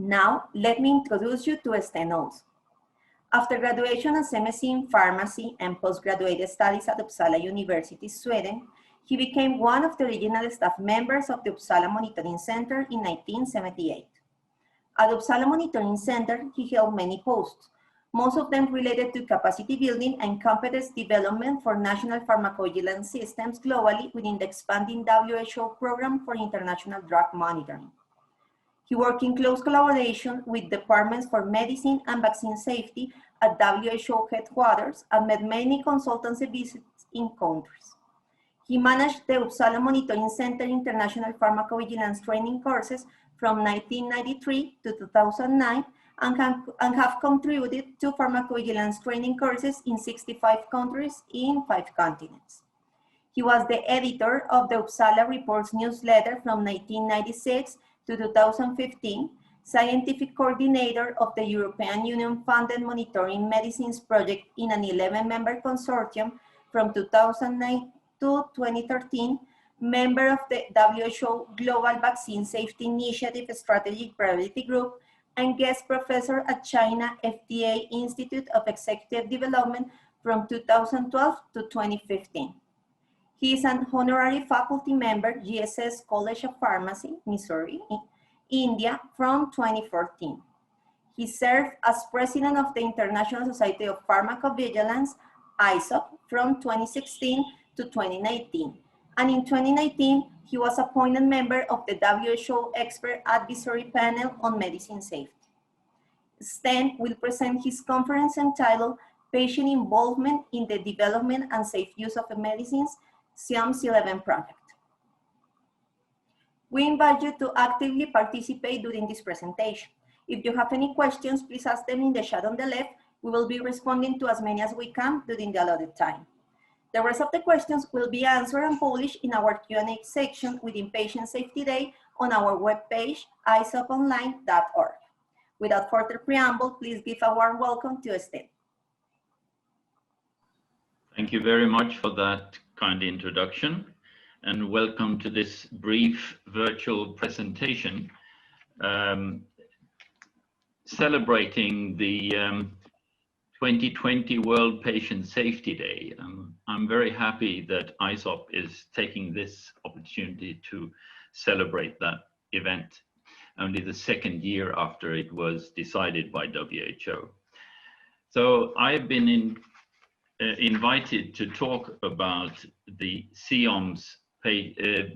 Now, let me introduce you to Sten Olsson. After graduation as MSc in Pharmacy and postgraduate studies at Uppsala University, Sweden, he became one of the original staff members of the Uppsala Monitoring Center in 1978. At Uppsala Monitoring Center, he held many posts, most of them related to capacity building and competence development for national pharmacovigilance systems globally within the expanding WHO program for international drug monitoring. He worked in close collaboration with departments for medicine and vaccine safety at WHO headquarters and made many consultancy visits in countries. He managed the Uppsala Monitoring Center International Pharmacovigilance Training courses from 1993 to 2009 and have contributed to pharmacovigilance training courses in 65 countries in 5 continents. He was the editor of the Uppsala Reports newsletter from 1996 to 2015, scientific coordinator of the European Union-funded Monitoring Medicines Project in an 11-member consortium from 2009 to 2013, member of the WHO Global Vaccine Safety Initiative Strategic Priority Group, and guest professor at China FDA Institute of Executive Development from 2012 to 2015. He is an honorary faculty member, GSS College of Pharmacy, Missouri, India, from 2014. He served as president of the International Society of Pharmacovigilance, ISOP, from 2016 to 2019. And in 2019, he was appointed member of the WHO Expert Advisory Panel on Medicine Safety. Sten will present his conference entitled Patient Involvement in the Development and Safe Use of Medicines, CIOMS XI Project. We invite you to actively participate during this presentation. If you have any questions, please ask them in the chat on the left. We will be responding to as many as we can during the allotted time. The rest of the questions will be answered and published in our Q&A section within Patient Safety Day on our webpage, isoponline.org. Without further preamble, please give a warm welcome to Sten. Thank you very much for that kind introduction, and welcome to this brief virtual presentation celebrating the 2020 World Patient Safety Day. I'm very happy that ISOP is taking this opportunity to celebrate that event, only the second year after it was decided by WHO. So I've been invited to talk about the CIOMS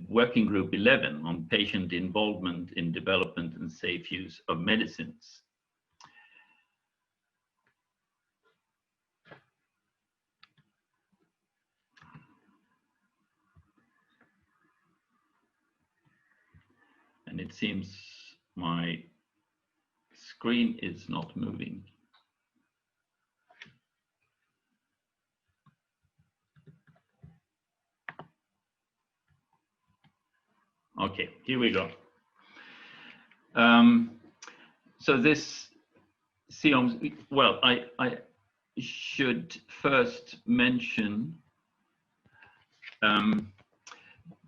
Working Group 11 on patient involvement in development and safe use of medicines. And it seems my screen is not moving. Okay, here we go. So this CIOMS, well, I should first mention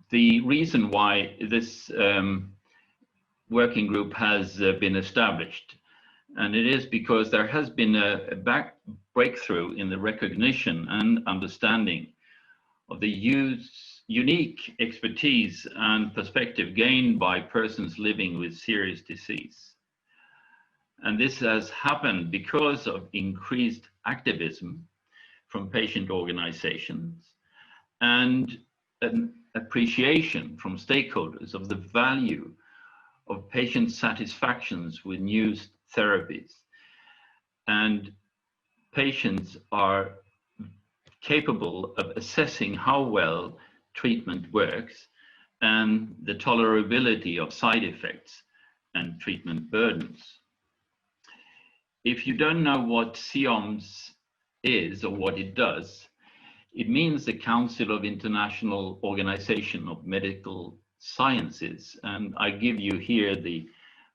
the reason why this working group has been established. And it is because there has been a breakthrough in the recognition and understanding of the unique expertise and perspective gained by persons living with serious disease. And this has happened because of increased activism from patient organizations and an appreciation from stakeholders of the value of patient satisfactions with new therapies. And patients are capable of assessing how well treatment works and the tolerability of side effects and treatment burdens. If you don't know what CIOMS is or what it does, it means the Council of International Organization of Medical Sciences, and I give you here the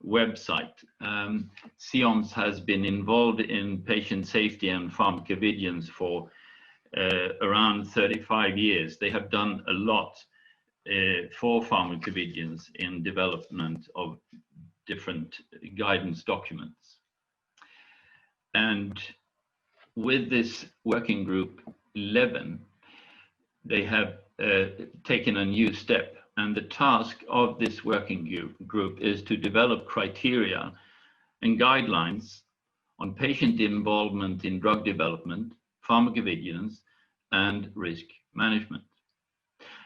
website. CIOMS has been involved in patient safety and pharmacovigilance for around 35 years. They have done a lot for pharmacovigilance in development of different guidance documents. And with this working group 11, they have taken a new step. And the task of this working group is to develop criteria and guidelines on patient involvement in drug development, pharmacovigilance, and risk management,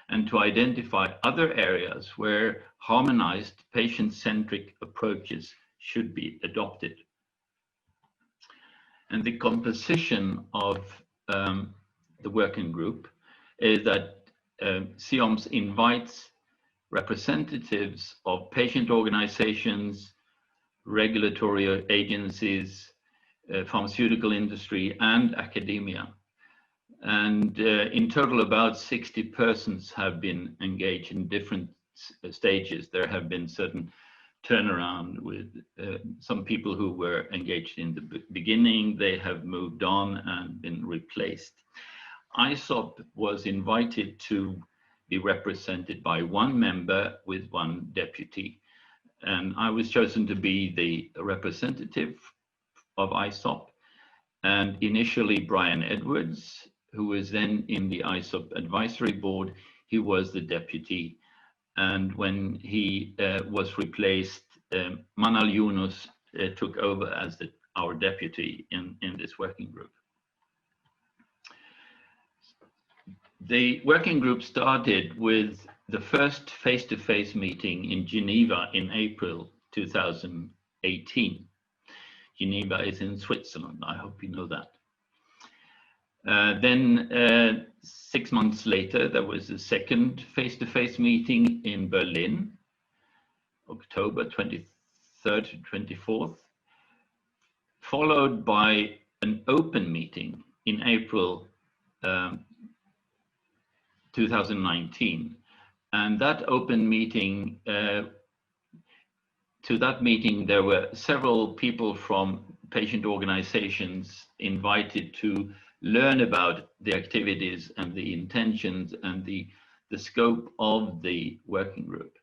and to identify other areas where harmonized patient-centric approaches should be adopted. And the composition of the working group is that CIOMS invites representatives of patient organizations, regulatory agencies, pharmaceutical industry, and academia. And in total, about 60 persons have been engaged in different stages. There have been certain turnaround with some people who were engaged in the beginning. They have moved on and been replaced. ISOP was invited to be represented by one member with one deputy. And I was chosen to be the representative of ISOP. And initially, Brian Edwards, who was then in the ISOP advisory board, he was the deputy. And when he was replaced, Manal Yunus took over as our deputy in this working group. The working group started with the first face-to-face meeting in Geneva in April 2018. Geneva is in Switzerland. I hope you know that. Then 6 months later, there was a second face-to-face meeting in Berlin, October 23rd to 24th, followed by an open meeting in April 2019. And that open meeting, to that meeting, there were several people from patient organizations invited to learn about the activities and the intentions and the scope of the working group.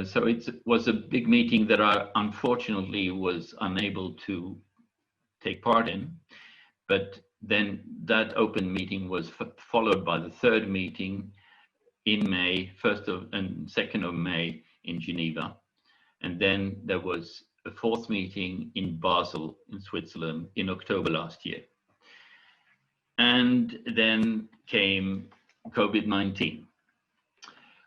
So it was a big meeting that I unfortunately was unable to take part in, but then that open meeting was followed by the third meeting in May, 1st and 2nd of May in Geneva. And then there was a fourth meeting in Basel in Switzerland in October last year. And then came COVID-19,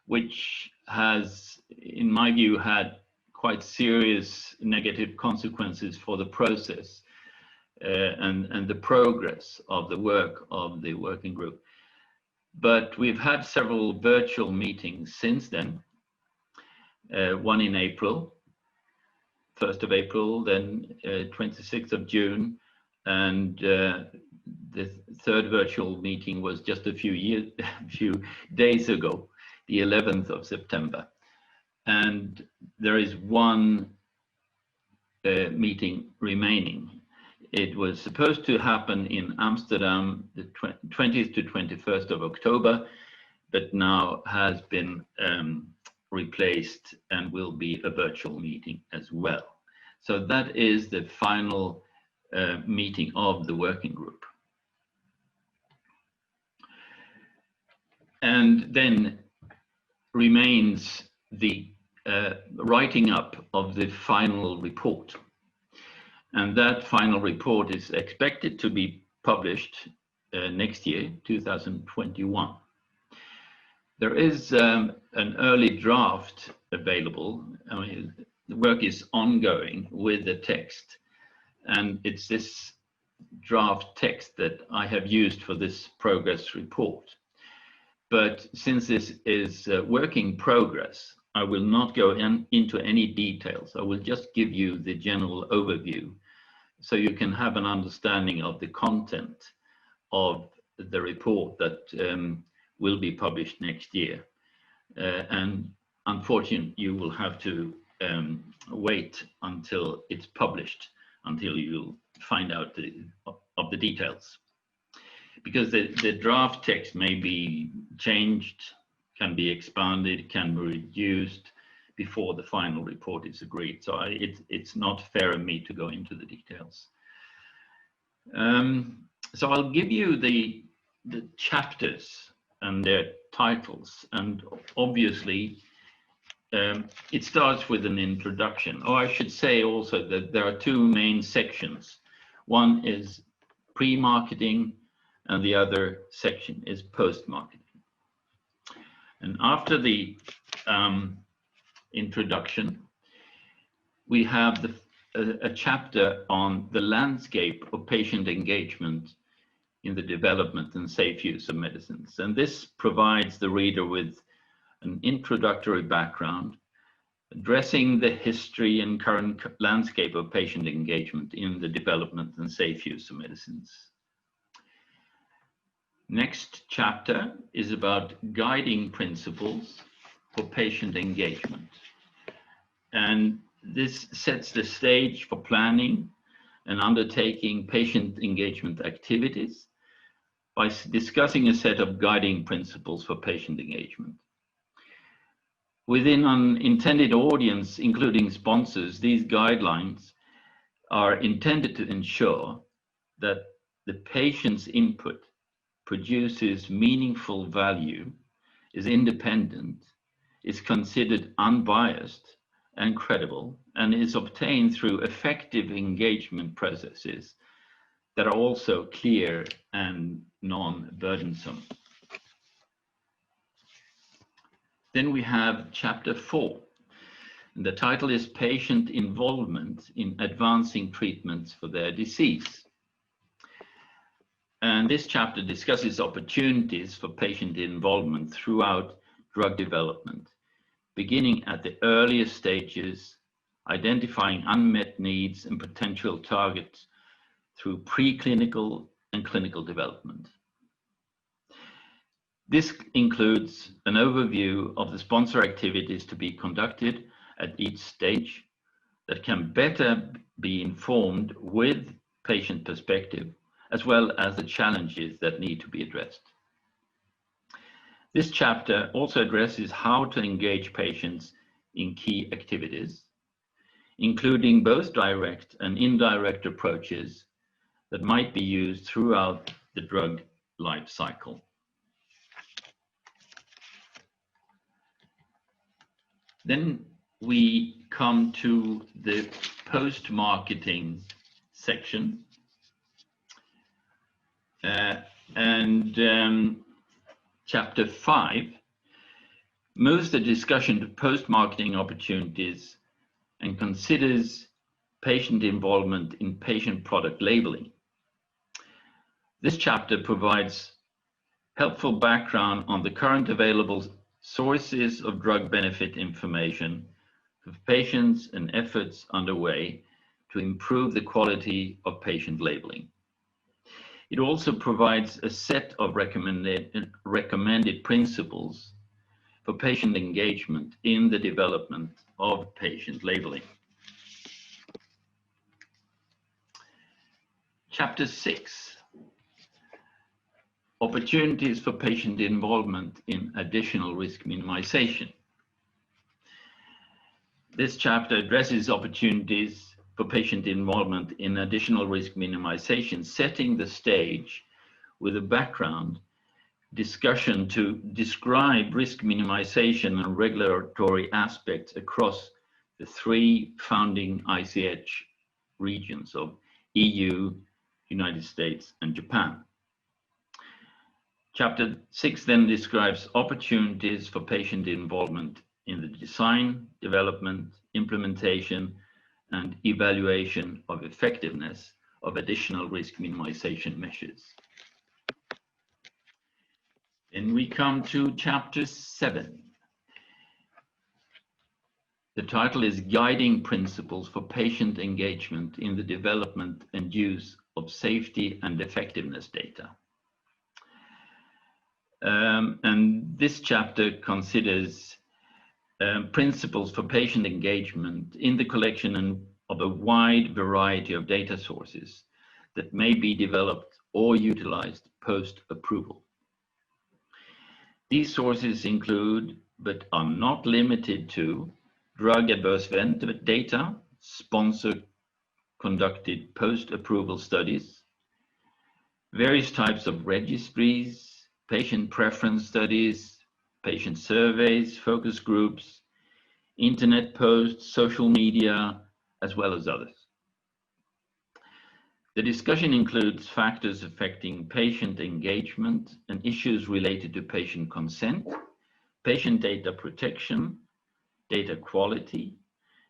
which has, in my view, had quite serious negative consequences for the process and the progress of the work of the working group. But we've had several virtual meetings since then. One in April, 1st of April, then 26th of June, and the third virtual meeting was just a few days ago, the 11th of September. And there is one meeting remaining. It was supposed to happen in Amsterdam the 20th to 21st of October, but now has been replaced and will be a virtual meeting as well. So that is the final meeting of the working group. And then remains the writing up of the final report. And that final report is expected to be published next year, 2021. There is an early draft available. I mean, the work is ongoing with the text, and it's this draft text that I have used for this progress report. But since this is work in progress, I will not go into any details. I will just give you the general overview so you can have an understanding of the content of the report that will be published next year. And unfortunately, you will have to wait until it's published, until you find out of the details. Because the draft text may be changed, can be expanded, can be reduced, before the final report is agreed. So it's not fair of me to go into the details. So I'll give you the chapters and their titles, and obviously it starts with an introduction. Oh, I should say also that there are two main sections. One is pre-marketing and the other section is post-marketing. And after the introduction, we have a chapter on the landscape of patient engagement in the development and safe use of medicines. And this provides the reader with an introductory background, addressing the history and current landscape of patient engagement in the development and safe use of medicines. Next chapter is about guiding principles for patient engagement. And this sets the stage for planning and undertaking patient engagement activities by discussing a set of guiding principles for patient engagement. Within an intended audience, including sponsors, these guidelines are intended to ensure that the patient's input produces meaningful value, is independent, is considered unbiased and credible, and is obtained through effective engagement processes that are also clear and non-burdensome. Then we have chapter 4. And the title is Patient Involvement in Advancing Treatments for Their Disease. And this chapter discusses opportunities for patient involvement throughout drug development, beginning at the earliest stages, identifying unmet needs and potential targets through preclinical and clinical development. This includes an overview of the sponsor activities to be conducted at each stage that can better be informed with patient perspective, as well as the challenges that need to be addressed. This chapter also addresses how to engage patients in key activities, including both direct and indirect approaches that might be used throughout the drug life cycle. Then we come to the post-marketing section. Chapter 5 moves the discussion to post-marketing opportunities and considers patient involvement in patient product labeling. This chapter provides helpful background on the current available sources of drug benefit information for patients and efforts underway to improve the quality of patient labeling. It also provides a set of recommended principles for patient engagement in the development of patient labeling. Chapter 6, opportunities for patient involvement in additional risk minimization. This chapter addresses opportunities for patient involvement in additional risk minimization, setting the stage with a background discussion to describe risk minimization and regulatory aspects across the 3 founding ICH regions of EU, United States, and Japan. Chapter 6 then describes opportunities for patient involvement in the design, development, implementation, and evaluation of effectiveness of additional risk minimization measures. Then we come to chapter 7. The title is Guiding Principles for Patient Engagement in the Development and Use of Safety and Effectiveness Data. And this chapter considers principles for patient engagement in the collection of a wide variety of data sources that may be developed or utilized post-approval. These sources include, but are not limited to, drug adverse event data, sponsor-conducted post-approval studies, various types of registries, patient preference studies, patient surveys, focus groups, internet posts, social media, as well as others. The discussion includes factors affecting patient engagement and issues related to patient consent, patient data protection, data quality,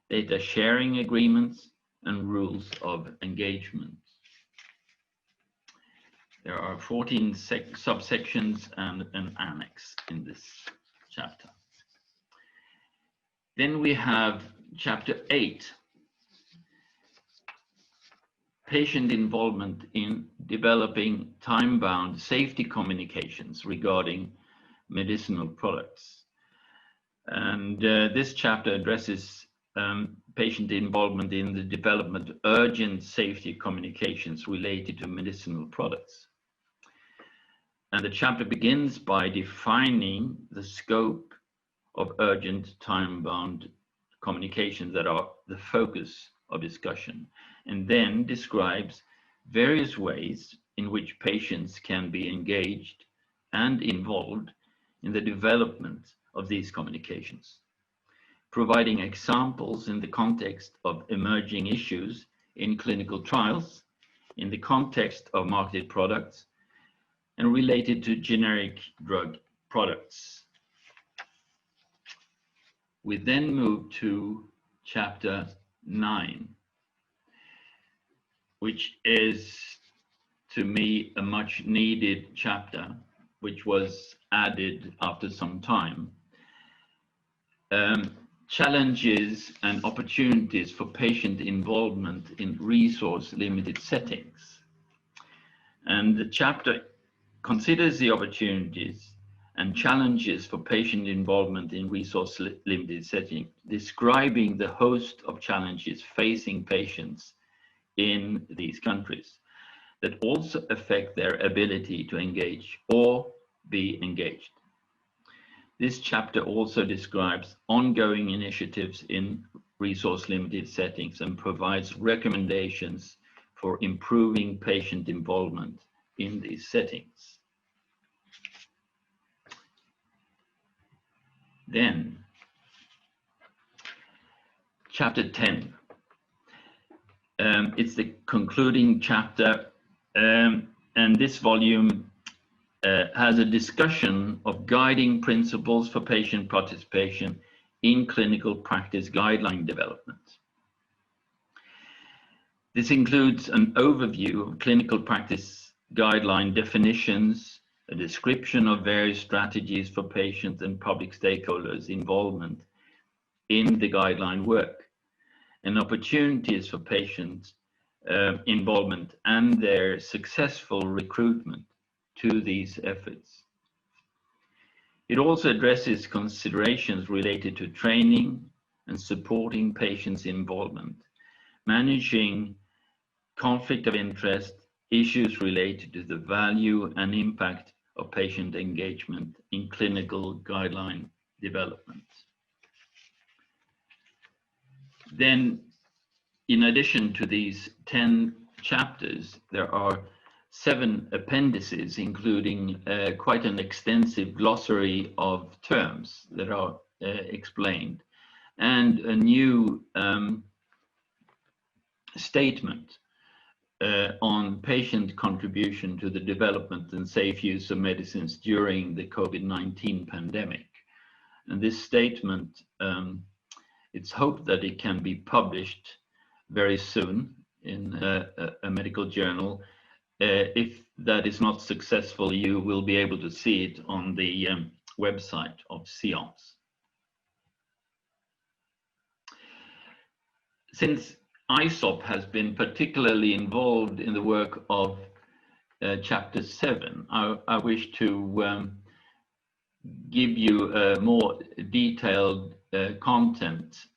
data sharing agreements, and rules of engagement. There are 14 subsections and an annex in this chapter. Then we have chapter 8, patient involvement in developing time-bound safety communications regarding medicinal products. And this chapter addresses patient involvement in the development of urgent safety communications related to medicinal products. And the chapter begins by defining the scope of urgent time-bound communications that are the focus of discussion, and then describes various ways in which patients can be engaged and involved in the development of these communications, providing examples in the context of emerging issues in clinical trials, in the context of marketed products, and related to generic drug products. We then move to chapter 9, which is, to me, a much needed chapter, which was added after some time. Challenges and opportunities for patient involvement in resource-limited settings. And the chapter considers the opportunities and challenges for patient involvement in resource-limited settings, describing the host of challenges facing patients in these countries that also affect their ability to engage or be engaged. This chapter also describes ongoing initiatives in resource-limited settings and provides recommendations for improving patient involvement in these settings. Then, chapter 10. It's the concluding chapter, and this volume has a discussion of guiding principles for patient participation in clinical practice guideline development. This includes an overview of clinical practice guideline definitions, a description of various strategies for patient and public stakeholders' involvement in the guideline work, and opportunities for patient involvement and their successful recruitment to these efforts. It also addresses considerations related to training and supporting patients' involvement, managing conflict of interest, issues related to the value and impact of patient engagement in clinical guideline development. Then, in addition to these 10 chapters, there are 7 appendices, including quite an extensive glossary of terms that are explained, and a new statement on patient contribution to the development and safe use of medicines during the COVID-19 pandemic. And this statement, it's hoped that it can be published very soon in a medical journal. If that is not successful, you will be able to see it on the website of CIOMS. Since ISOP has been particularly involved in the work of Chapter 7, I wish to give you a more detailed content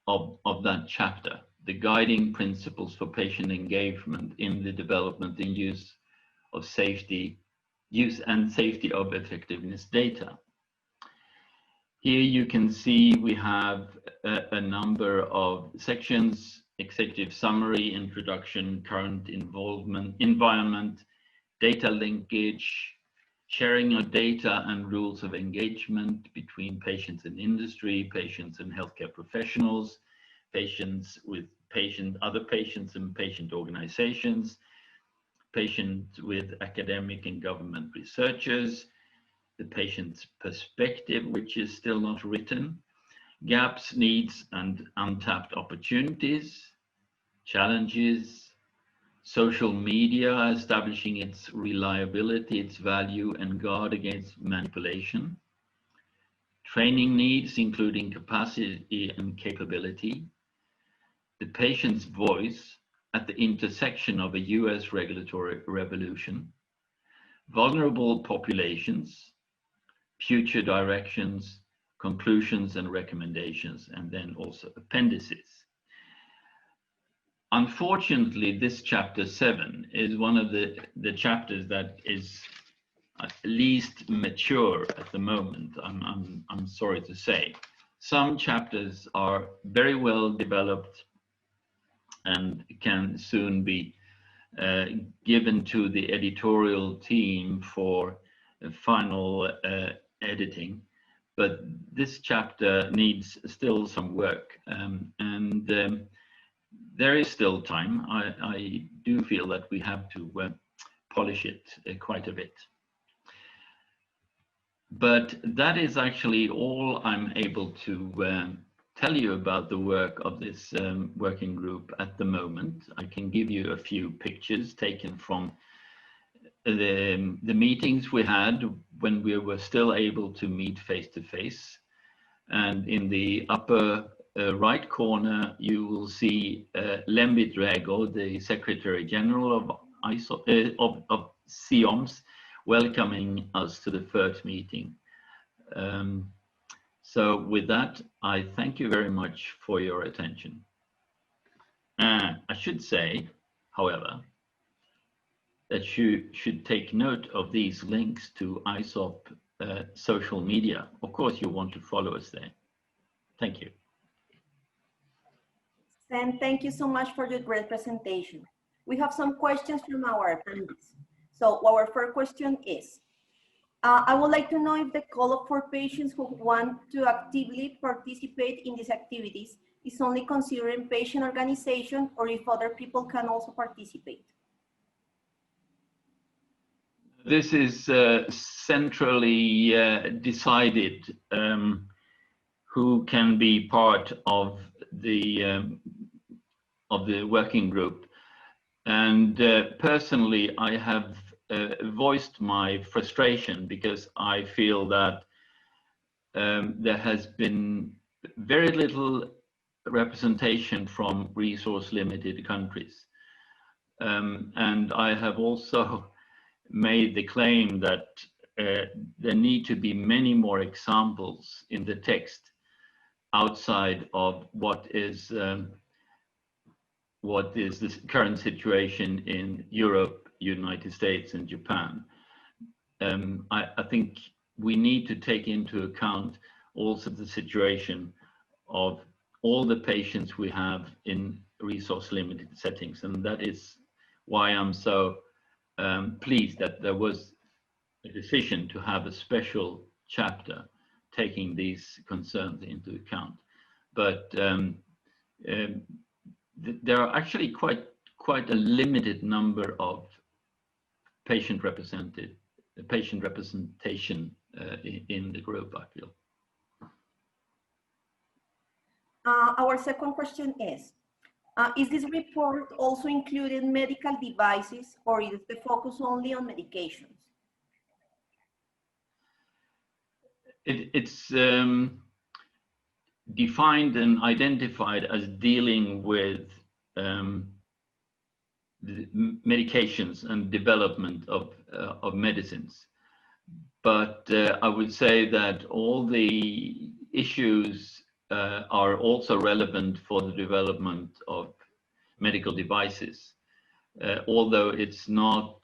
of that chapter, the guiding principles for patient engagement in the development and use and safety of effectiveness data. Here you can see we have a number of sections: executive summary, introduction, current involvement, environment, data linkage, sharing of data and rules of engagement between patients and industry, patients and healthcare professionals, patients with other patients and patient organizations, patients with academic and government researchers, the patient's perspective, which is still not written, gaps, needs, and untapped opportunities, challenges, social media, establishing its reliability, its value, and guard against manipulation, training needs, including capacity and capability, the patient's voice at the intersection of a US regulatory revolution, vulnerable populations, future directions, conclusions and recommendations, and then also appendices. Unfortunately, this chapter 7 is one of the chapters that is least mature at the moment, I'm sorry to say. Some chapters are very well developed and can soon be given to the editorial team for final editing, but this chapter needs still some work, and there is still time. I do feel that we have to polish it quite a bit. But that is actually all I'm able to tell you about the work of this working group at the moment. I can give you a few pictures taken from the meetings we had when we were still able to meet face to face. And in the upper right corner, you will see Lembit Rego, the Secretary General of CIOMS, welcoming us to the first meeting. So with that, I thank you very much for your attention. I should say, however, that you should take note of these links to ISOP social media. Of course, you want to follow us there. Thank you. Sten, thank you so much for your great presentation. We have some questions from our attendees. So our first question is, I would like to know if the call for patients who want to actively participate in these activities is only considering patient organization, or if other people can also participate. This is centrally decided who can be part of the working group. And personally, I have voiced my frustration because I feel that there has been very little representation from resource-limited countries. And I have also made the claim that there need to be many more examples in the text outside of what is the current situation in Europe, United States, and Japan. I think we need to take into account also the situation of all the patients we have in resource-limited settings, and that is why I'm so pleased that there was a decision to have a special chapter taking these concerns into account. But there are actually quite a limited number of patient representation in the group, I feel. Our second question is this report also included medical devices, or is the focus only on medications? It's defined and identified as dealing with the medications and development of medicines. But I would say that all the issues are also relevant for the development of medical devices, although it's not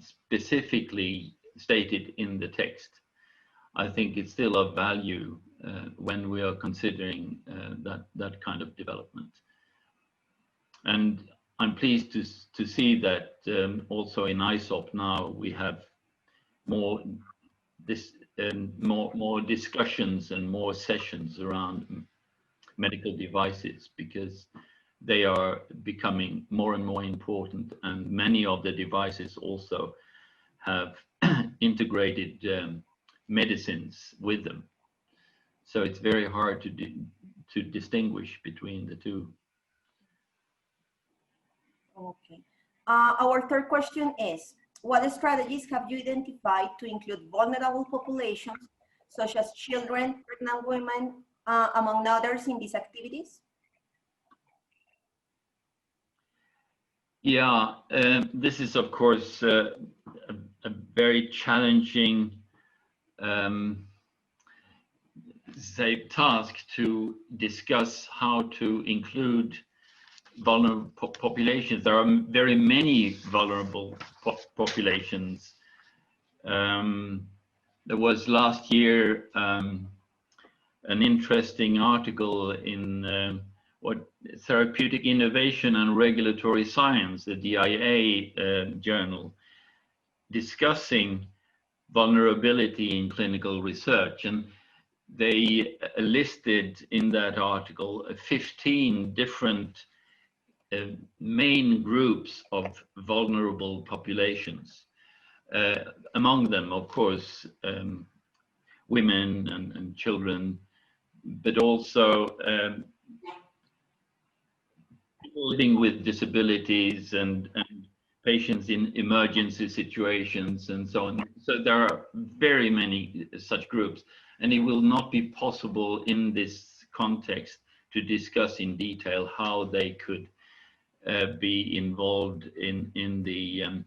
specifically stated in the text. I think it's still of value when we are considering that kind of development. And I'm pleased to see that also in ISOP now we have more discussions and more sessions around medical devices, because they are becoming more and more important, and many of the devices also have integrated medicines with them. So it's very hard to distinguish between the two. Okay. Our third question is, what strategies have you identified to include vulnerable populations, such as children, pregnant women, among others, in these activities? Yeah, this is of course a very challenging task to discuss how to include vulnerable populations. There are very many vulnerable populations. There was last year an interesting article in Therapeutic Innovation and Regulatory Science, the DIA journal, discussing vulnerability in clinical research. And they listed in that article 15 different main groups of vulnerable populations. Among them, of course, women and children, but also people living with disabilities and patients in emergency situations and so on. So there are very many such groups, and it will not be possible in this context to discuss in detail how they could be involved in the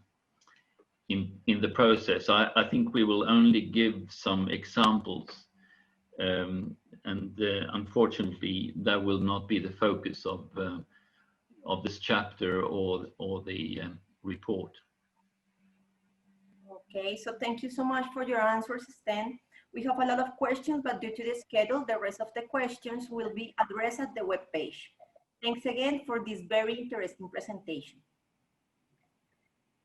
process. I think we will only give some examples, and unfortunately that will not be the focus of this chapter or the report. Okay, so thank you so much for your answers, Sten. We have a lot of questions, but due to the schedule, the rest of the questions will be addressed at the webpage. Thanks again for this very interesting presentation.